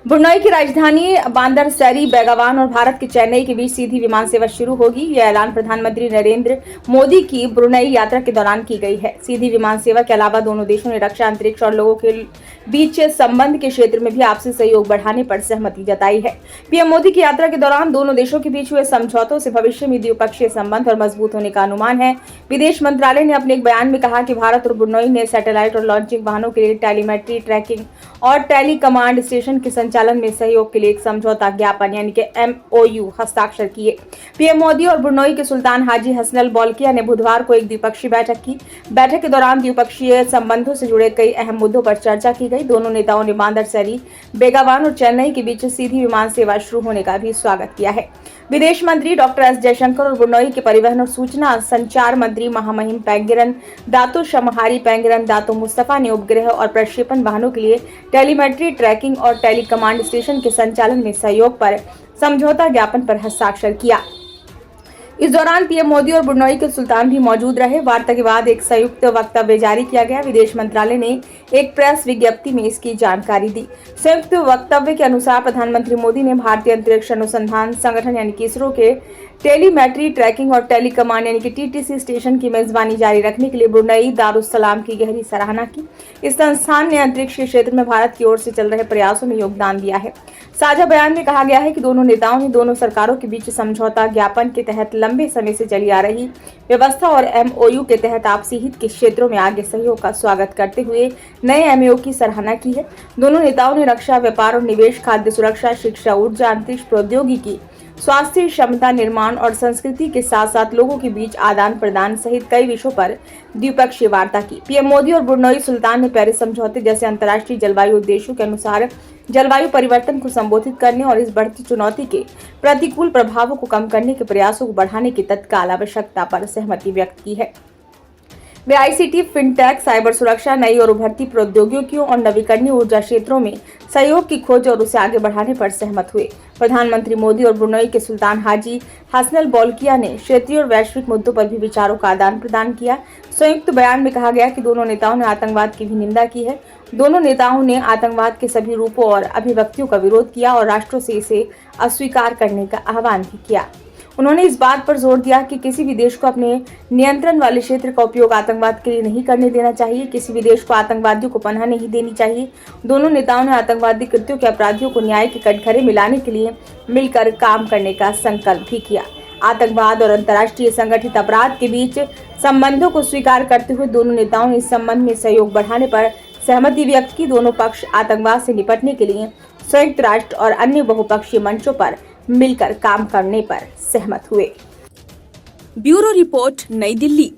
Brunei की राजधानी बांदर सैरी बेगावान और भारत के चेन्नई के बीच सीधी विमान सेवा शुरू होगी। यह ऐलान प्रधानमंत्री नरेंद्र मोदी की ब्रुनई यात्रा के दौरान की गई है। सीधी विमान सेवा के अलावा दोनों देशों ने रक्षा, अंतरिक्ष और लोगों के बीच संबंध के क्षेत्र में भी आपसी सहयोग बढ़ाने पर सहमति जताई है। पीएम मोदी की यात्रा के दौरान दोनों देशों के बीच हुए समझौतों से भविष्य में द्विपक्षीय संबंध और मजबूत होने का अनुमान है। विदेश मंत्रालय ने अपने एक बयान में कहा कि भारत और ब्रुनई ने सैटेलाइट और लॉन्चिंग वाहनों के लिए टेलीमेट्री ट्रैकिंग और टेली कमांड स्टेशन के संचालन में सहयोग के लिए एक समझौता ज्ञापन यानी कि MOU हस्ताक्षर किए। पीएम मोदी और ब्रुनई के सुल्तान हाजी हसनल बोल्किया ने बुधवार को एक द्विपक्षीय बैठक की। बैठक के दौरान द्विपक्षीय संबंधों से जुड़े कई अहम मुद्दों पर चर्चा की गई। दोनों नेताओं ने बांदर सैरी बेगावान और चेन्नई के बीच सीधी विमान सेवा शुरू होने का भी स्वागत किया है। विदेश मंत्री डॉक्टर एस जयशंकर और ब्रुनई के परिवहन और सूचना संचार मंत्री महामहिम पैंगिरन दातो शमहारी पैंगिरन दातो मुस्तफा ने उपग्रह और प्रक्षेपण वाहनों के लिए टेलीमेट्री ट्रैकिंग और टेली कमांड स्टेशन के संचालन में सहयोग पर समझौता ज्ञापन पर हस्ताक्षर किया। इस दौरान पीएम मोदी और ब्रुनई के सुल्तान भी मौजूद रहे। वार्ता के बाद एक संयुक्त वक्तव्य जारी किया गया। विदेश मंत्रालय ने एक प्रेस विज्ञप्ति में इसकी जानकारी दी। संयुक्त वक्तव्य के अनुसार प्रधानमंत्री मोदी ने भारतीय अंतरिक्ष अनुसंधान संगठन यानी कि इसरो के टेलीमेट्री ट्रैकिंग और टेली कमांड यानी कि TTC स्टेशन की मेजबानी जारी रखने के लिए ब्रुनई दारुस्सलाम की गहरी सराहना की। इस संस्थान ने अंतरिक्ष के क्षेत्र में भारत की ओर से चल रहे प्रयासों में योगदान दिया है। साझा बयान में कहा गया है कि दोनों नेताओं ने दोनों सरकारों के बीच समझौता ज्ञापन के तहत लंबे समय से चली आ रही व्यवस्था और MOU के तहत आपसी हित के क्षेत्रों में आगे सहयोग का स्वागत करते हुए नए MOU की सराहना की है। दोनों नेताओं ने रक्षा, व्यापार और निवेश, खाद्य सुरक्षा, शिक्षा, ऊर्जा, अंतरिक्ष प्रौद्योगिकी, स्वास्थ्य, क्षमता निर्माण और संस्कृति के साथ साथ लोगों के बीच आदान प्रदान सहित कई विषयों पर द्विपक्षीय वार्ता की। पीएम मोदी और ब्रुनई सुल्तान ने पेरिस समझौते जैसे अंतर्राष्ट्रीय जलवायु उद्देश्यों के अनुसार जलवायु परिवर्तन को संबोधित करने और इस बढ़ती चुनौती के प्रतिकूल प्रभावों को कम करने के प्रयासों को बढ़ाने की तत्काल आवश्यकता पर सहमति व्यक्त की है। वे ICT, फिनटेक, साइबर सुरक्षा, नई और उभरती प्रौद्योगिकियों और नवीकरणीय ऊर्जा क्षेत्रों में सहयोग की खोज और उसे आगे बढ़ाने पर सहमत हुए। प्रधानमंत्री मोदी और ब्रुनई के सुल्तान हाजी हसनल बोल्किया ने क्षेत्रीय और वैश्विक मुद्दों पर भी विचारों का आदान प्रदान किया। संयुक्त बयान में कहा गया कि दोनों नेताओं ने आतंकवाद की भी निंदा की है। दोनों नेताओं ने आतंकवाद के सभी रूपों और अभिव्यक्तियों का विरोध किया और राष्ट्रों से इसे अस्वीकार करने का आह्वान भी किया। उन्होंने इस बात पर जोर दिया कि किसी भी देश को अपने नियंत्रण वाले क्षेत्र का उपयोग आतंकवाद के लिए नहीं करने देना चाहिए। किसी भी देश को आतंकवादियों को पनाह नहीं देनी चाहिए। दोनों नेताओं ने आतंकवादी कृत्यों के अपराधियों को न्याय के कटघरे में लाने के लिए मिलकर काम करने का संकल्प भी किया। आतंकवाद और अंतर्राष्ट्रीय संगठित अपराध के बीच संबंधों को स्वीकार करते हुए दोनों नेताओं ने इस संबंध में सहयोग बढ़ाने पर सहमति व्यक्त की। दोनों पक्ष आतंकवाद से निपटने के लिए संयुक्त राष्ट्र और अन्य बहुपक्षीय मंचों पर मिलकर काम करने पर सहमत हुए। ब्यूरो रिपोर्ट, नई दिल्ली।